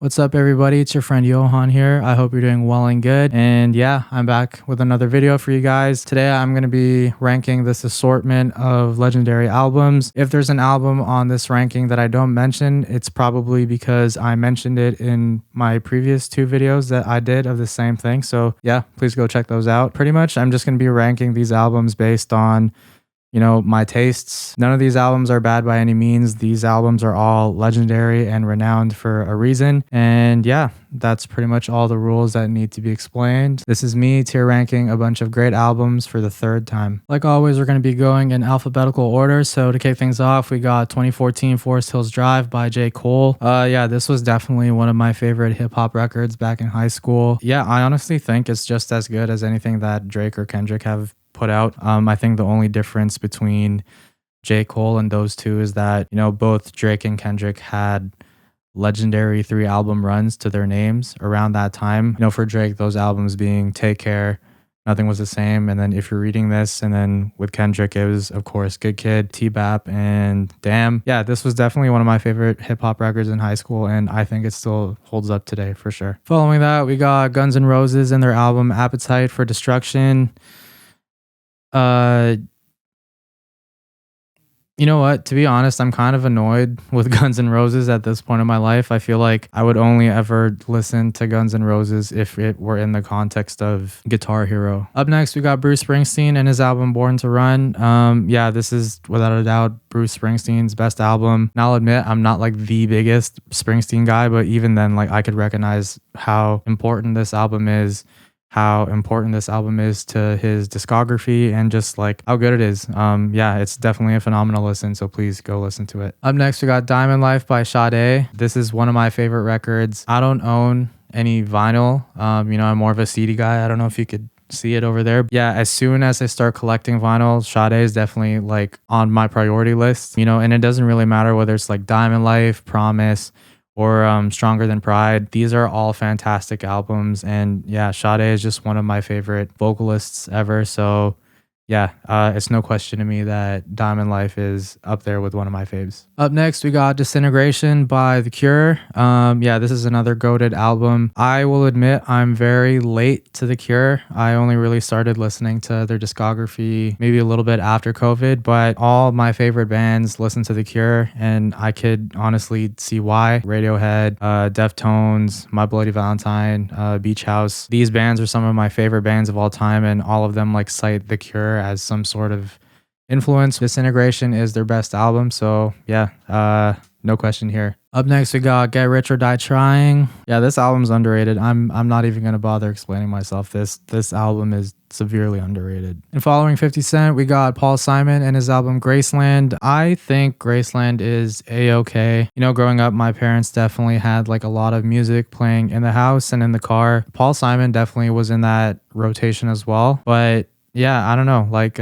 What's up, everybody? It's your friend Johan here. I hope you're doing well and good. And yeah, I'm back with another video for you guys. Today, I'm going to be ranking this assortment of legendary albums. If there's an album on this ranking that I don't mention, it's probably because I mentioned it in my previous two videos that I did of the same thing. So yeah, please go check those out. Pretty much, I'm just going to be ranking these albums based on my tastes. None of these albums are bad by any means. These albums are all legendary and renowned for a reason. And yeah, that's pretty much all the rules that need to be explained. This is me tier ranking a bunch of great albums for the third time. Like always, we're going to be going in alphabetical order. So to kick things off, we got 2014 Forest Hills Drive by J. Cole. Yeah, this was definitely one of my favorite hip hop records back in high school. Yeah, I honestly think it's just as good as anything that Drake or Kendrick have put out. I think the only difference between J. Cole and those two is that, both Drake and Kendrick had legendary 3-album runs to their names around that time. For Drake, those albums being Take Care, Nothing Was the Same, and then If You're Reading This, and then with Kendrick, it was, of course, Good Kid, T-Bap, and Damn. Yeah, this was definitely one of my favorite hip-hop records in high school, and I think it still holds up today, for sure. Following that, we got Guns N' Roses and their album Appetite for Destruction. You know what? To be honest, I'm kind of annoyed with Guns N' Roses at this point in my life. I feel like I would only ever listen to Guns N' Roses if it were in the context of Guitar Hero. Up next, we got Bruce Springsteen and his album Born to Run. Yeah, this is without a doubt Bruce Springsteen's best album. And I'll admit, I'm not like the biggest Springsteen guy, but even then, like I could recognize how important this album is to his discography and just like how good it is. Yeah, it's definitely a phenomenal listen, so please go listen to it. Up next, we got Diamond Life by Sade. This is one of my favorite records. I don't own any vinyl. I'm more of a CD guy. I don't know if you could see it over there. Yeah, as soon as I start collecting vinyl, Sade is definitely like on my priority list, and it doesn't really matter whether it's like Diamond Life, Promise, or Stronger Than Pride. These are all fantastic albums, and yeah, Sade is just one of my favorite vocalists ever. So yeah, it's no question to me that Diamond Life is up there with one of my faves. Up next, we got Disintegration by The Cure. Yeah, this is another goated album. I will admit I'm very late to The Cure. I only really started listening to their discography maybe a little bit after COVID, but all my favorite bands listen to The Cure, and I could honestly see why. Radiohead, Deftones, My Bloody Valentine, Beach House. These bands are some of my favorite bands of all time, and all of them like cite The Cure as some sort of influence. Disintegration is their best album, so yeah, no question here. Up next, we got Get Rich or Die Trying. Yeah, this album's underrated. I'm not even gonna bother explaining myself. This album is severely underrated. And following 50 Cent, we got Paul Simon and his album Graceland. I think Graceland is a-okay. Growing up, my parents definitely had like a lot of music playing in the house and in the car. Paul Simon definitely was in that rotation as well, but yeah, I don't know, like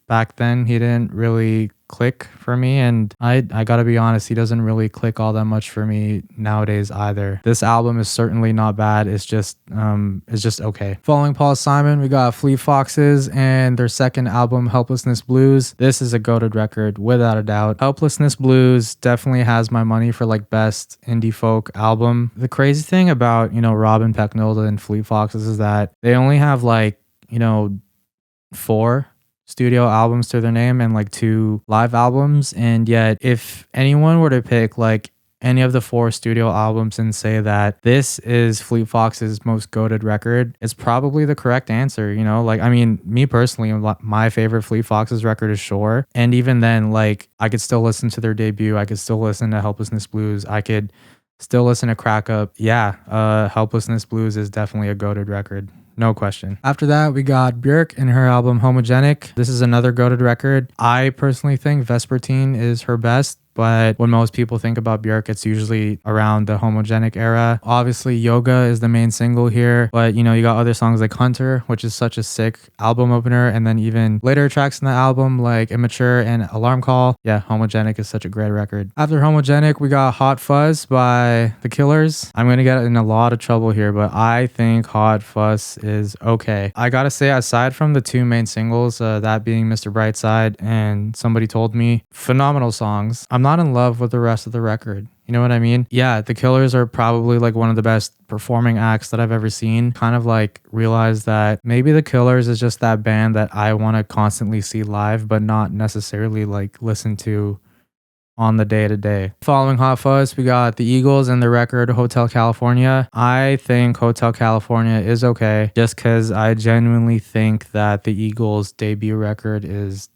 back then he didn't really click for me, and I gotta be honest, he doesn't really click all that much for me nowadays either. This album is certainly not bad, it's just okay. Following Paul Simon, we got Fleet Foxes and their second album Helplessness Blues. This is a goated record without a doubt. Helplessness Blues definitely has my money for like best indie folk album. The crazy thing about Robin Pecknold and Fleet Foxes is that they only have like 4 studio albums to their name and like 2 live albums, and yet if anyone were to pick like any of the 4 studio albums and say that this is Fleet Fox's most goated record, it's probably the correct answer. Like, I mean, me personally, my favorite Fleet Foxes record is Shore, and even then, like, I could still listen to their debut, I could still listen to Helplessness Blues, I could still listen to Crack Up. Yeah, Helplessness Blues is definitely a goated record. No question. After that, we got Bjork and her album Homogenic. This is another goated record. I personally think Vespertine is her best, but when most people think about Bjork, it's usually around the Homogenic era. Obviously, Yoga is the main single here, but you got other songs like Hunter, which is such a sick album opener, and then even later tracks in the album like Immature and Alarm Call. Yeah, Homogenic is such a great record. After Homogenic, we got Hot Fuzz by The Killers. I'm gonna get in a lot of trouble here, but I think Hot Fuzz is okay. I gotta say, aside from the 2 main singles, that being Mr. Brightside and Somebody Told Me, phenomenal songs. I'm not in love with the rest of the record. You know what I mean? Yeah, the Killers are probably like one of the best performing acts that I've ever seen. Kind of like realize that maybe the Killers is just that band that I want to constantly see live, but not necessarily like listen to on the day to day. Following Hot Fuzz, we got the Eagles and the record Hotel California. I think Hotel California is okay just because I genuinely think that the Eagles' debut record is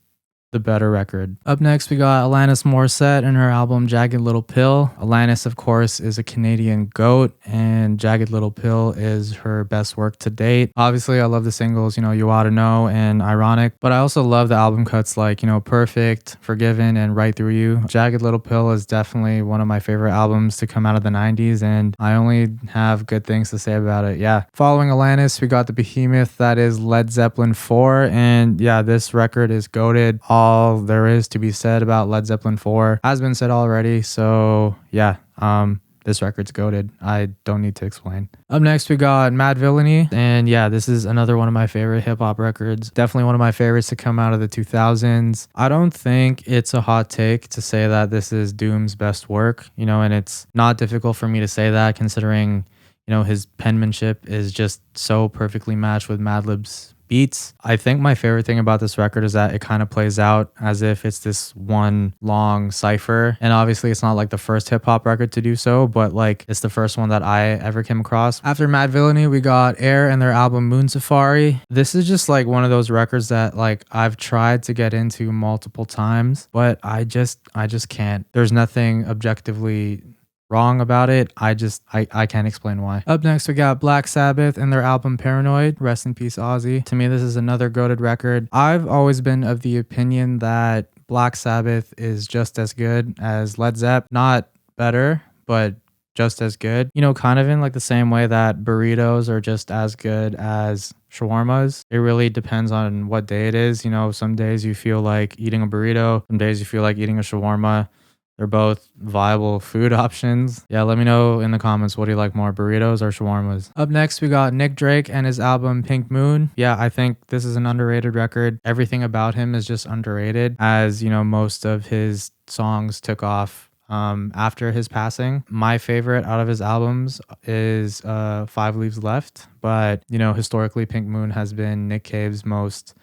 the better record. Up next, we got Alanis Morissette and her album Jagged Little Pill. Alanis, of course, is a Canadian goat, and Jagged Little Pill is her best work to date. Obviously, I love the singles, You Oughta Know and Ironic, but I also love the album cuts like, Perfect, Forgiven, and Right Through You. Jagged Little Pill is definitely one of my favorite albums to come out of the 90s, and I only have good things to say about it. Yeah. Following Alanis, we got the behemoth that is Led Zeppelin 4, and yeah, this record is goated. All there is to be said about Led Zeppelin 4 has been said already. So yeah, this record's goated. I don't need to explain. Up next, we got Mad Villainy. And yeah, this is another one of my favorite hip hop records. Definitely one of my favorites to come out of the 2000s. I don't think it's a hot take to say that this is Doom's best work, and it's not difficult for me to say that considering, his penmanship is just so perfectly matched with Madlib's beats. I think my favorite thing about this record is that it kind of plays out as if it's this one long cipher. And obviously it's not like the first hip hop record to do so, but like it's the first one that I ever came across. After Mad Villainy, we got Air and their album Moon Safari. This is just like one of those records that like I've tried to get into multiple times, but I just can't. There's nothing objectively wrong about it. I can't explain why. Up next, we got Black Sabbath and their album Paranoid. Rest in peace, Ozzy. To me, this is another goated record. I've always been of the opinion that Black Sabbath is just as good as Led Zepp. Not better, but just as good. Kind of in like the same way that burritos are just as good as shawarmas. It really depends on what day it is. Some days you feel like eating a burrito. Some days you feel like eating a shawarma. They're both viable food options. Yeah, let me know in the comments, what do you like more, burritos or shawarmas? Up next, we got Nick Drake and his album Pink Moon. Yeah, I think this is an underrated record. Everything about him is just underrated, as most of his songs took off after his passing. My favorite out of his albums is 5 Leaves Left, but historically Pink Moon has been Nick Cave's most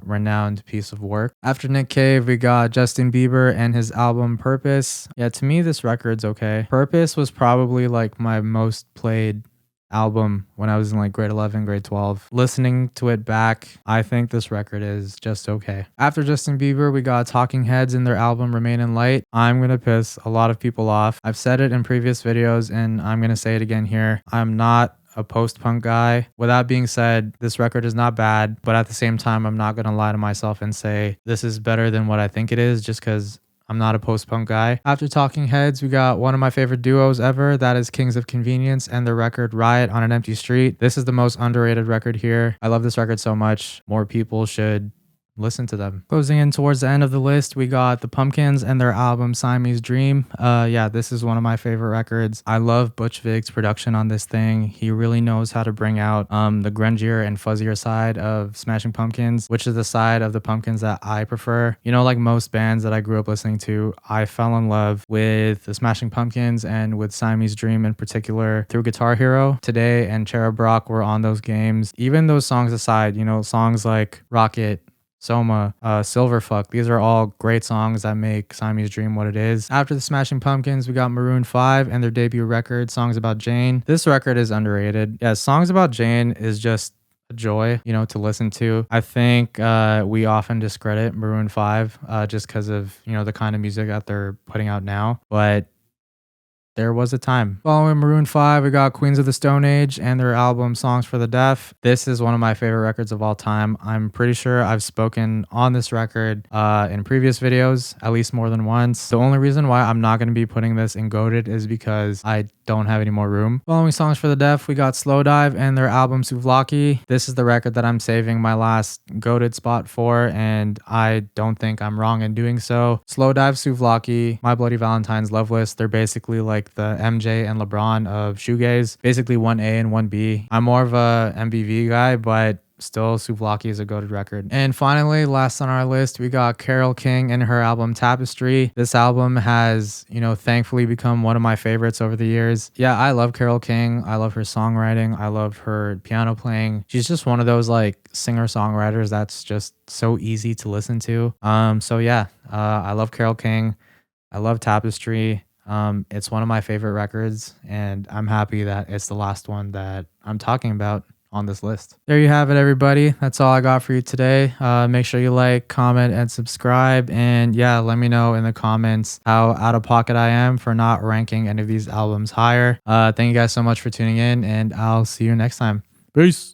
renowned piece of work. After Nick Cave, we got Justin Bieber and his album Purpose. Yeah, to me, this record's okay. Purpose was probably like my most played album when I was in like grade 11, grade 12. Listening to it back, I think this record is just okay. After Justin Bieber, we got Talking Heads in their album Remain in Light. I'm gonna piss a lot of people off. I've said it in previous videos and I'm gonna say it again here. I'm not a post-punk guy. With that being said, this record is not bad, but at the same time, I'm not gonna lie to myself and say this is better than what I think it is just because I'm not a post-punk guy. After Talking Heads, we got one of my favorite duos ever. That is Kings of Convenience and the record Riot on an Empty Street. This is the most underrated record here. I love this record so much. More people should listen to them. Closing in towards the end of the list, we got the Pumpkins and their album Siamese Dream. Yeah, this is one of my favorite records. I love Butch Vig's production on this thing. He really knows how to bring out the grungier and fuzzier side of Smashing Pumpkins, which is the side of the Pumpkins that I prefer. Like most bands that I grew up listening to, I fell in love with the Smashing Pumpkins and with Siamese Dream in particular through Guitar Hero. Today and Cherub Rock were on those games. Even those songs aside, songs like Rocket, Soma, Silverfuck, these are all great songs that make Siamese Dream what it is. After the Smashing Pumpkins, we got Maroon 5 and their debut record, Songs About Jane. This record is underrated. Yeah, Songs About Jane is just a joy, to listen to. I think we often discredit Maroon 5 just because of, the kind of music that they're putting out now. But there was a time. Following Maroon 5, we got Queens of the Stone Age and their album Songs for the Deaf. This is one of my favorite records of all time. I'm pretty sure I've spoken on this record in previous videos, at least more than once. The only reason why I'm not going to be putting this in Goated is because I don't have any more room. Following Songs for the Deaf, we got Slow Dive and their album Souvlaki. This is the record that I'm saving my last Goated spot for, and I don't think I'm wrong in doing so. Slow Dive, Souvlaki, My Bloody Valentine's, Loveless, they're basically like the MJ and LeBron of shoegaze, basically 1A and 1B. I'm more of a MBV guy, but still Souvlaki is a goated record. And finally, last on our list, we got Carole King and her album Tapestry. This album has, thankfully become one of my favorites over the years. Yeah, I love Carole King. I love her songwriting. I love her piano playing. She's just one of those like singer-songwriters that's just so easy to listen to. So yeah, I love Carole King. I love Tapestry. It's one of my favorite records, and I'm happy that it's the last one that I'm talking about on this list. There you have it, everybody. That's all I got for you today. Make sure you like, comment, and subscribe. And yeah, let me know in the comments how out of pocket I am for not ranking any of these albums higher. Thank you guys so much for tuning in, and I'll see you next time. Peace.